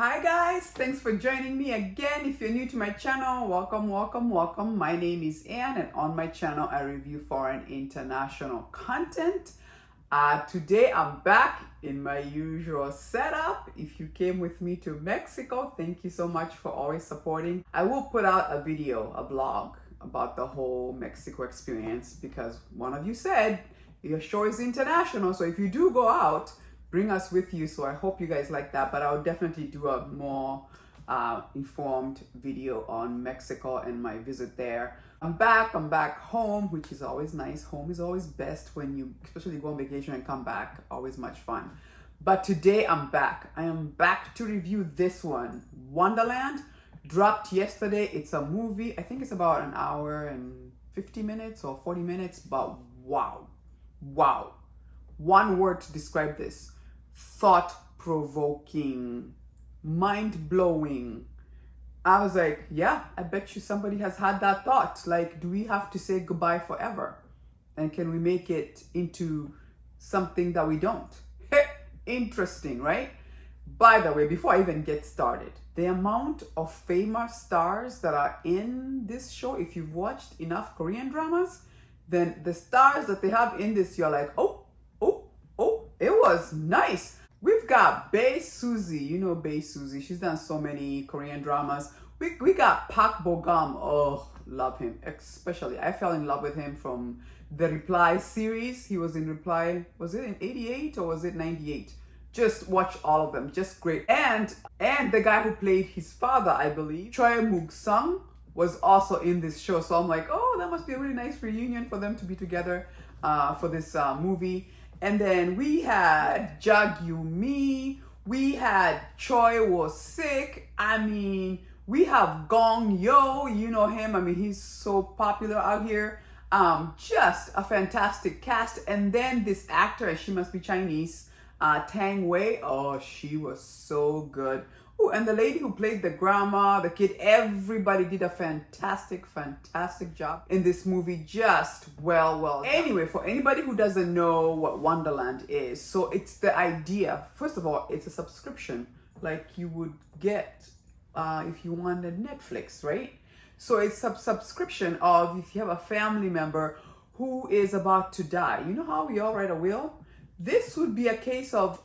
Hi guys, thanks for joining me again. If you're new to my channel, welcome. My name is Ann and on my channel I review foreign international content. Today I'm back in my usual setup. If you came with me to Mexico, thank you so much for always supporting. I will put out a video, a vlog about the whole Mexico experience because one of you said your show is international, so if you do go out, bring us with you. So I hope you guys like that, but I'll definitely do a more informed video on Mexico and my visit there. I'm back home, which is always nice. Home is always best when you especially go on vacation and come back, always much fun. But today I'm back. I am back to review this one, Wonderland. Dropped yesterday. It's a movie. I think it's about an hour and 50 minutes or 40 minutes, but wow. One word to describe this: thought-provoking, mind-blowing. I was like, yeah, I bet you somebody has had that thought. Like, do we have to say goodbye forever? And can we make it into something that we don't? Interesting, right? By the way, before I even get started, the amount of famous stars that are in this show, if you've watched enough Korean dramas, then the stars that they have in this, you're like, oh, it was nice. We've got Bae Suzy. You know Bae Suzy. She's done so many Korean dramas. We got Park Bo-gum. Oh, love him. Especially, I fell in love with him from the Reply series. He was in Reply, was it in 88 or was it 98? Just watch all of them. Just great. And the guy who played his father, I believe, Choi Mook-sung, was also in this show. So I'm like, oh, that must be a really nice reunion for them to be together for this movie. And then we had Jagyu-mi, we had Choi Was Sick. I mean, we have Gong Yo, you know him. I mean, he's so popular out here. Just a fantastic cast. And then this actor, she must be Chinese, Tang Wei. Oh, she was so good. Oh, and the lady who played the grandma, the kid, everybody did a fantastic job in this movie. Just well. Anyway, for anybody who doesn't know what Wonderland is, so it's the idea. First of all, it's a subscription like you would get if you wanted Netflix, right? So it's a subscription of if you have a family member who is about to die. You know how we all write a will? This would be a case of,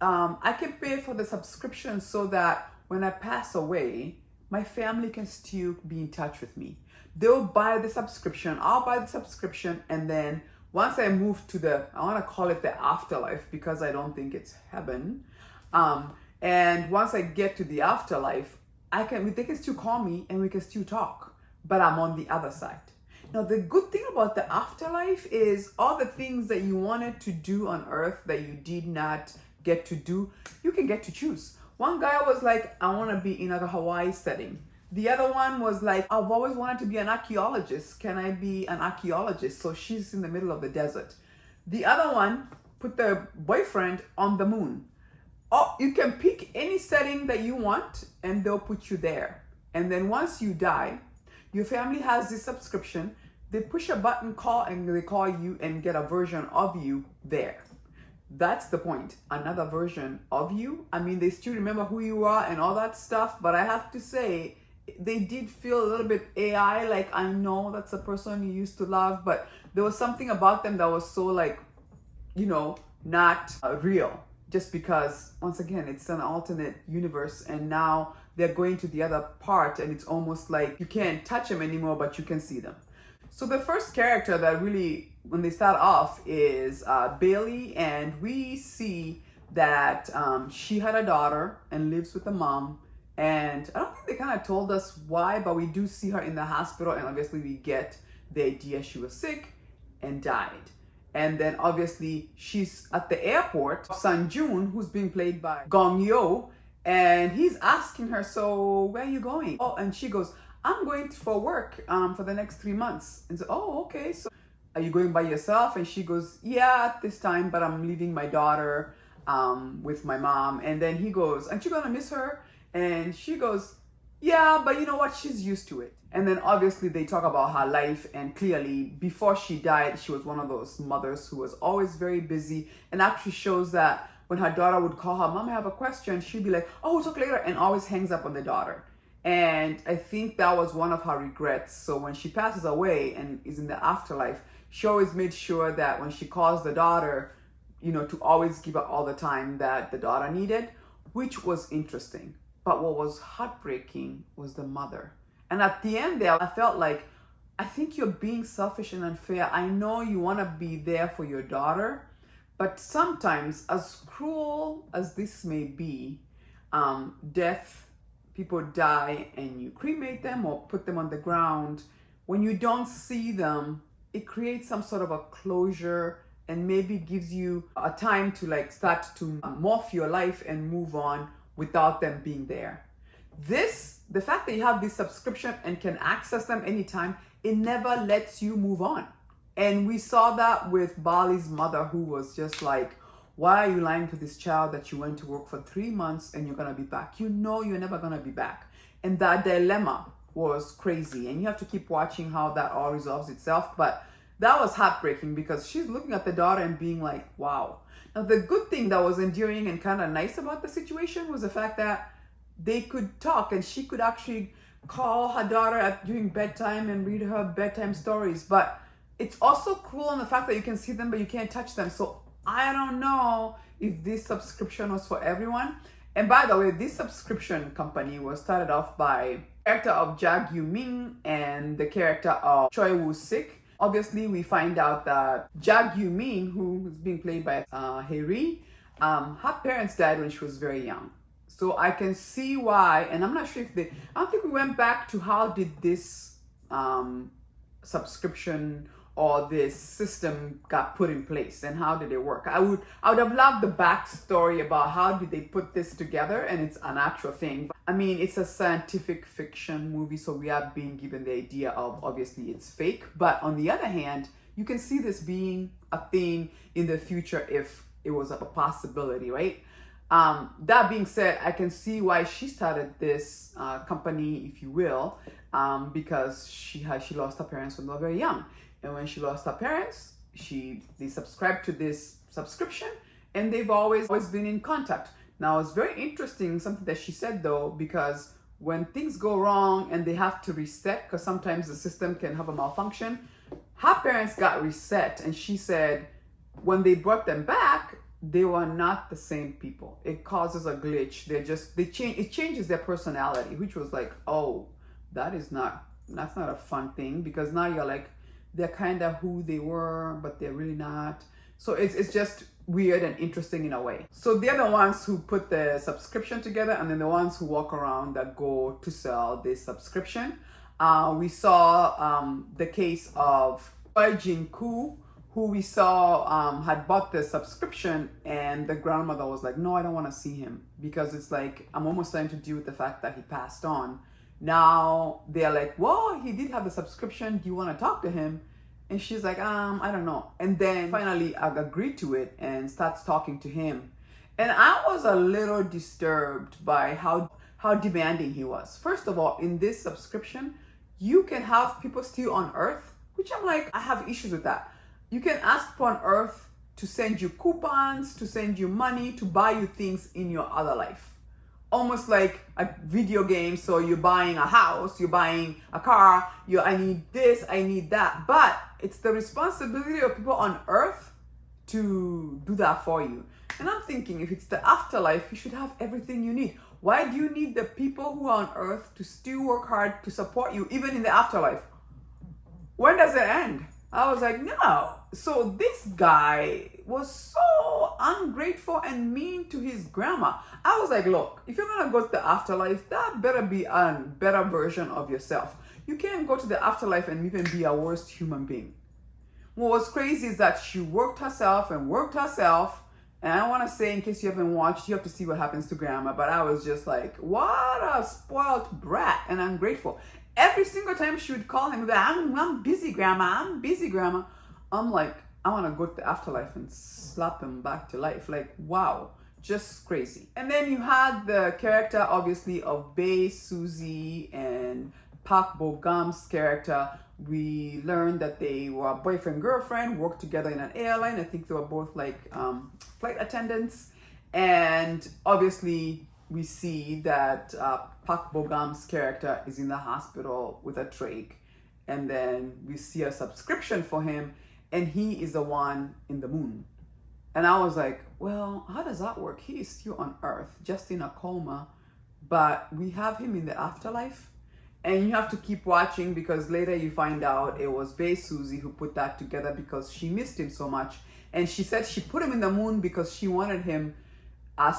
I can pay for the subscription so that when I pass away, my family can still be in touch with me. They'll buy the subscription, I'll buy the subscription, and then once I move to I want to call it the afterlife because I don't think it's heaven. And once I get to the afterlife, they can still call me and we can still talk, but I'm on the other side. Now, the good thing about the afterlife is all the things that you wanted to do on earth that you did not get to do, you can get to choose. One guy was like, I want to be in a Hawaii setting. The other one was like, I've always wanted to be an archaeologist. Can I be an archaeologist? So she's in the middle of the desert. The other one put their boyfriend on the moon. Oh, you can pick any setting that you want and they'll put you there. And then once you die, your family has this subscription. They push a button call and they call you and get a version of you there. That's the point. Another version of you. I mean, they still remember who you are and all that stuff, but I have to say, they did feel a little bit AI, like I know that's a person you used to love, but there was something about them that was so like, not real. Just because, once again, it's an alternate universe and now they're going to the other part and it's almost like you can't touch them anymore, but you can see them. So the first character that really, when they start off, is Bailey, and we see that she had a daughter and lives with the mom. And I don't think they kind of told us why, but we do see her in the hospital, and obviously we get the idea she was sick and died. And then obviously she's at the airport. Sun-jun, who's being played by Gong Yo, and he's asking her, so where are you going? Oh, and she goes, I'm going for work for the next 3 months. And so, oh, okay. So are you going by yourself? And she goes, yeah, at this time, but I'm leaving my daughter with my mom. And then he goes, aren't you gonna miss her? And she goes, yeah, but you know what? She's used to it. And then obviously they talk about her life, and clearly before she died, she was one of those mothers who was always very busy, and actually shows that when her daughter would call her, Mom, I have a question, she'd be like, oh, talk later, and always hangs up on the daughter. And I think that was one of her regrets. So when she passes away and is in the afterlife, she always made sure that when she calls the daughter, to always give her all the time that the daughter needed, which was interesting. But what was heartbreaking was the mother. And at the end there, I felt like, I think you're being selfish and unfair. I know you want to be there for your daughter, but sometimes, as cruel as this may be, death, people die and you cremate them or put them on the ground. When you don't see them, it creates some sort of a closure and maybe gives you a time to start to morph your life and move on without them being there. The fact that you have this subscription and can access them anytime, it never lets you move on. And we saw that with Bali's mother, who was just like, why are you lying to this child that you went to work for 3 months and you're going to be back? You know you're never going to be back. And that dilemma was crazy. And you have to keep watching how that all resolves itself. But that was heartbreaking because she's looking at the daughter and being like, wow. Now, the good thing that was endearing and kind of nice about the situation was the fact that they could talk and she could actually call her daughter during bedtime and read her bedtime stories. But it's also cruel in the fact that you can see them, but you can't touch them. So I don't know if this subscription was for everyone. And by the way, this subscription company was started off by the character of Jag Yu-ming and the character of Choi Woo-sik. Obviously, we find out that Jag Yu-ming, who is being played by Hae-ri, her parents died when she was very young. So I can see why, and I'm not sure if I don't think we went back to how did this subscription or this system got put in place and how did it work. I would have loved the backstory about how did they put this together, and it's an actual thing. I mean, it's a scientific fiction movie, so we are being given the idea of obviously it's fake. But on the other hand, you can see this being a thing in the future if it was a possibility, right? That being said, I can see why she started this company, if you will, because she lost her parents when they were very young. And when she lost her parents, they subscribed to this subscription, and they've always been in contact. Now, it's very interesting, something that she said though, because when things go wrong and they have to reset, because sometimes the system can have a malfunction, her parents got reset, and she said when they brought them back, they were not the same people. It causes a glitch. It changes their personality, which was like, oh, that's not a fun thing, because now you're like, they're kind of who they were, but they're really not. So it's just weird and interesting in a way. So they're the ones who put the subscription together, and then the ones who walk around that go to sell this subscription. We saw the case of Choi Jin-koo, who we saw had bought the subscription, and the grandmother was like, no, I don't want to see him, because it's like, I'm almost starting to deal with the fact that he passed on. Now they're like, well, he did have the subscription. Do you want to talk to him? And she's like, I don't know. And then finally I agreed to it and starts talking to him. And I was a little disturbed by how demanding he was. First of all, in this subscription, you can have people still on Earth, which I'm like, I have issues with that. You can ask people on Earth to send you coupons, to send you money, to buy you things in your other life. Almost like a video game. So you're buying a house, you're buying a car, I need this, I need that. But it's the responsibility of people on Earth to do that for you. And I'm thinking, if it's the afterlife, you should have everything you need. Why do you need the people who are on Earth to still work hard to support you, even in the afterlife? When does it end? I was like, no. So this guy was so ungrateful and mean to his grandma. I was like, look, if you're gonna go to the afterlife, that better be a better version of yourself. You can't go to the afterlife and even be a worse human being. What was crazy is that she worked herself. And I want to say, in case you haven't watched, you have to see what happens to grandma. But I was just like, what a spoiled brat and ungrateful. Every single time she would call him, I'm busy, grandma. I'm busy, grandma. I'm like, I want to go to the afterlife and slap him back to life. Like, wow, just crazy. And then you had the character, obviously, of Bae Suzy and Park Bo-gum's character. We learned that they were boyfriend, girlfriend, worked together in an airline. I think they were both like flight attendants. And obviously, we see that Park Bo-gum's character is in the hospital with a trach. And then we see a subscription for him, and he is the one in the moon. And I was like, well, how does that work? He is still on Earth, just in a coma, but we have him in the afterlife. And you have to keep watching, because later you find out it was Bae Suzy who put that together because she missed him so much. And she said she put him in the moon because she wanted him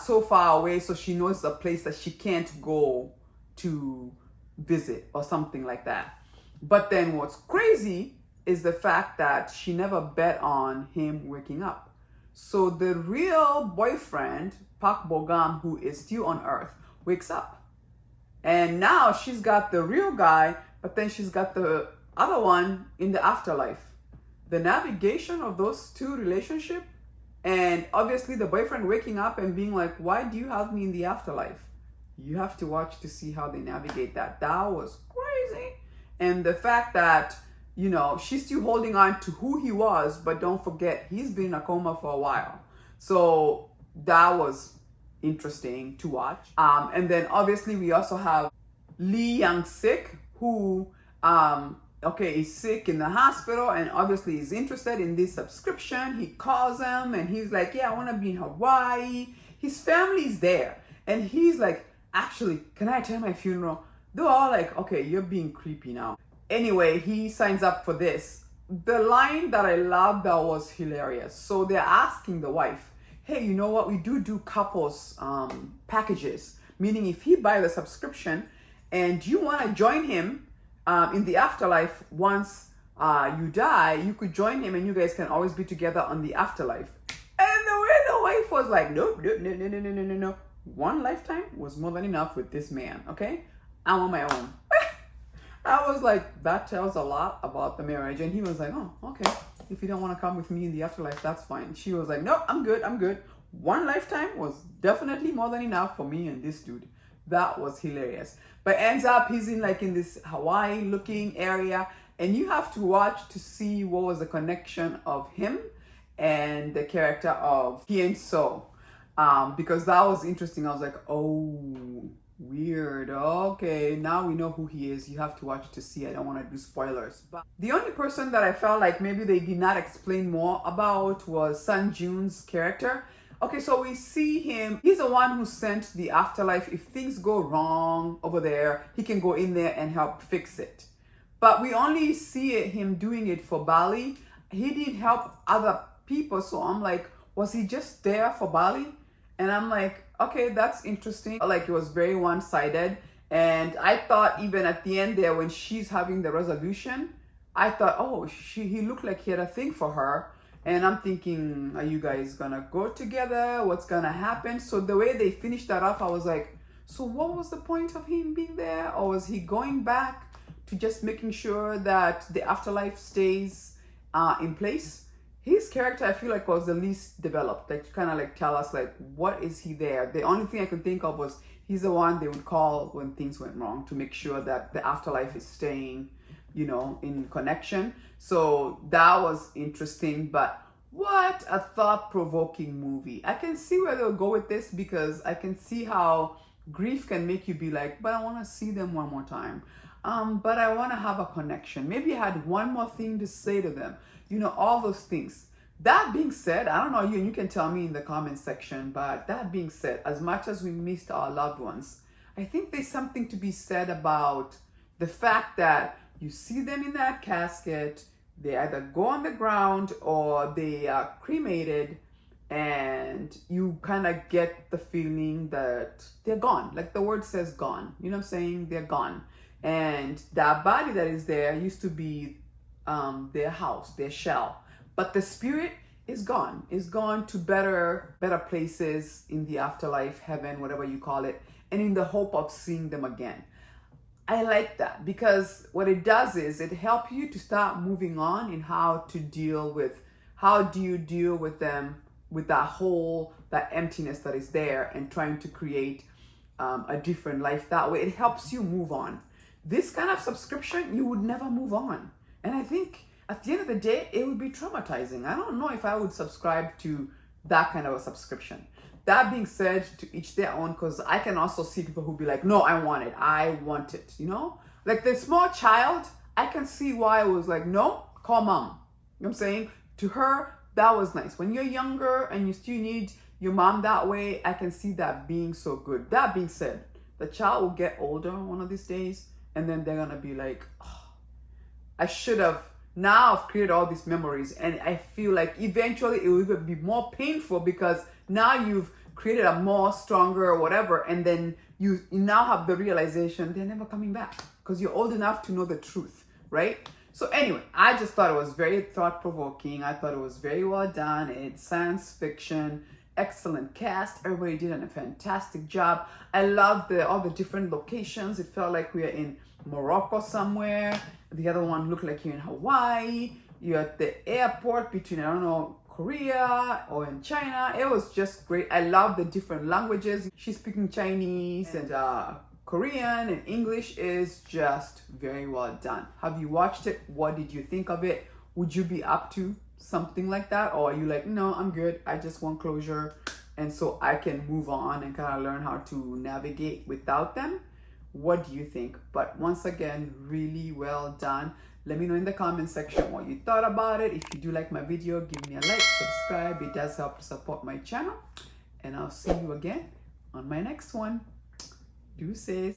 so far away, so she knows a place that she can't go to visit or something like that. But then what's crazy is the fact that she never bet on him waking up. So the real boyfriend, Park Bo-gum, who is still on Earth, wakes up. And now she's got the real guy, but then she's got the other one in the afterlife. The navigation of those two relationships, and obviously the boyfriend waking up and being like, why do you have me in the afterlife? You have to watch to see how they navigate that. That was crazy. And the fact that, you know, she's still holding on to who he was, but don't forget, he's been in a coma for a while. So that was interesting to watch. And then obviously we also have Lee Young-sik, who, is sick in the hospital, and obviously is interested in this subscription. He calls them and he's like, yeah, I want to be in Hawaii. His family's there. And he's like, actually, can I attend my funeral? They're all like, okay, you're being creepy now. Anyway, he signs up for this. The line that I loved that was hilarious. So they're asking the wife, hey, you know what? We do couples packages. Meaning if he buys a subscription and you want to join him in the afterlife once you die, you could join him and you guys can always be together on the afterlife. And the way the wife was like, nope, no. One lifetime was more than enough with this man, okay? I'm on my own. I was like, that tells a lot about the marriage. And he was like, oh, okay. If you don't want to come with me in the afterlife, that's fine. She was like, no, I'm good. One lifetime was definitely more than enough for me and this dude. That was hilarious. But ends up, he's in this Hawaii looking area. And you have to watch to see what was the connection of him and the character of Hien So. Because that was interesting. I was like, oh, weird. Okay, now we know who he is. You have to watch to see. I don't want to do spoilers. But the only person that I felt like maybe they did not explain more about was Sun Jun's character. Okay, so we see him. He's the one who sent the afterlife. If things go wrong over there, he can go in there and help fix it. But we only see him doing it for Bali. He didn't help other people. So I'm like, was he just there for Bali? And I'm like, okay, that's interesting. Like, it was very one-sided. And I thought even at the end there, when she's having the resolution, I thought, oh, he looked like he had a thing for her. And I'm thinking, are you guys gonna go together? What's gonna happen? So the way they finished that off, I was like, so what was the point of him being there? Or was he going back to just making sure that the afterlife stays in place? His character, I feel like, was the least developed. Like, to kind of like tell us, like, what is he there? The only thing I could think of was he's the one they would call when things went wrong to make sure that the afterlife is staying, you know, in connection. So that was interesting. But what a thought-provoking movie. I can see where they'll go with this, because I can see how grief can make you be like, but I want to see them one more time. But I want to have a connection. Maybe I had one more thing to say to them. You know, all those things. That being said, I don't know you, and you can tell me in the comment section, but that being said, as much as we missed our loved ones, I think there's something to be said about the fact that you see them in that casket, they either go on the ground or they are cremated, and you kind of get the feeling that they're gone. Like the word says gone. You know what I'm saying? They're gone. And that body that is there used to be their house, their shell, but the spirit is gone. It's gone to better places in the afterlife, heaven, whatever you call it, and in the hope of seeing them again. I like that, because what it does is it helps you to start moving on in how do you deal with them, with that emptiness that is there, and trying to create a different life that way. It helps you move on. This kind of subscription, you would never move on. And I think at the end of the day, it would be traumatizing. I don't know if I would subscribe to that kind of a subscription. that being said, to each their own, because I can also see people who be like, no, I want it, you know? Like the small child, I can see why it was like, no, call mom. You know what I'm saying? To her, that was nice. When you're younger and you still need your mom that way, I can see that being so good. That being said, the child will get older one of these days, and then they're gonna be like, oh, I should have. Now I've created all these memories, and I feel like eventually it will even be more painful because now you've created a more stronger or whatever, and then you now have the realization they're never coming back because you're old enough to know the truth, right? So anyway, I just thought it was very thought-provoking. I thought it was very well done. It's science fiction, excellent cast. Everybody did a fantastic job. I loved all the different locations. It felt like we were in Morocco somewhere. The other one looked like you're in Hawaii. You're at the airport between, I don't know, Korea or in China. It was just great. I love the different languages. She's speaking Chinese and Korean and English is just very well done. Have you watched it? What did you think of it? Would you be up to something like that? Or are you like, no, I'm good. I just want closure. And so I can move on and kind of learn how to navigate without them. What do you think? But once again, really well done. Let me know in the comment section what you thought about it. If you do like my video, give me a like, subscribe. It does help to support my channel. And I'll see you again on my next one. Deuces.